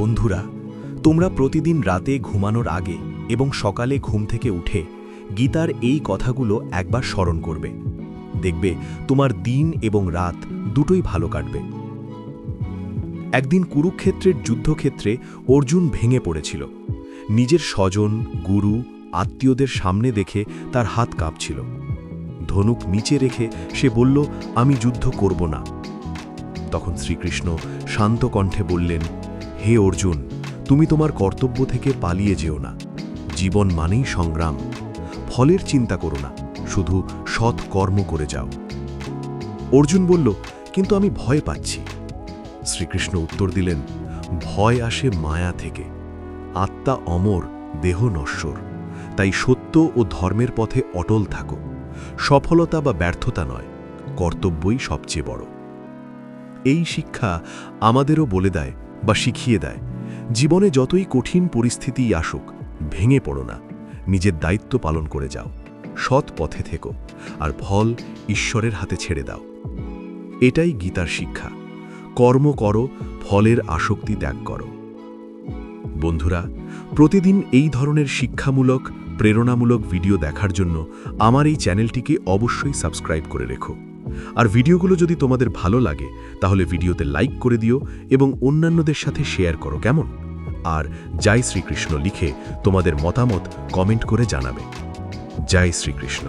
বন্ধুরা, তোমরা প্রতিদিন রাতে ঘুমানোর আগে এবং সকালে ঘুম থেকে উঠে গীতার এই কথাগুলো একবার স্মরণ করবে। দেখবে তোমার দিন এবং রাত দুটোই ভালো কাটবে। একদিন কুরুক্ষেত্রের যুদ্ধক্ষেত্রে অর্জুন ভেঙে পড়েছিল। নিজের স্বজন, গুরু, আত্মীয়দের সামনে দেখে তার হাত কাঁপছিল। ধনুক নিচে রেখে সে বলল, আমি যুদ্ধ করব না। তখন শ্রীকৃষ্ণ শান্ত কণ্ঠে বললেন, হে অর্জুন, তুমি তোমার কর্তব্য থেকে পালিয়ে যেও না। জীবন মানেই সংগ্রাম। ফলের চিন্তা করো না, শুধু সৎ কর্ম করে যাও। অর্জুন বলল, কিন্তু আমি ভয় পাচ্ছি। শ্রীকৃষ্ণ উত্তর দিলেন, ভয় আসে মায়া থেকে। আত্মা অমর, দেহ নশ্বর। তাই সত্য ও ধর্মের পথে অটল থাকো। সফলতা বা ব্যর্থতা নয়, কর্তব্যই সবচেয়ে বড়। এই শিক্ষা আমাদেরও বলে দেয় বা শিখিয়ে দেয়, জীবনে যতই কঠিন পরিস্থিতিই আসুক, ভেঙে পড়ো না, নিজের দায়িত্ব পালন করে যাও, সৎ পথে থেকো, আর ফল ঈশ্বরের হাতে ছেড়ে দাও। এটাই গীতার শিক্ষা। কর্ম করো, ফলের আসক্তি ত্যাগ করো। বন্ধুরা, প্রতিদিন এই ধরনের শিক্ষামূলক, প্রেরণামূলক ভিডিও দেখার জন্য আমার এই চ্যানেলটিকে অবশ্যই সাবস্ক্রাইব করে রেখো। আর ভিডিওগুলো যদি তোমাদের ভালো লাগে তাহলে ভিডিওতে লাইক করে দিও এবং অন্যান্যদের সাথে শেয়ার করো, কেমন? আর জয় শ্রীকৃষ্ণ লিখে তোমাদের মতামত কমেন্ট করে জানাবে। জয় শ্রীকৃষ্ণ।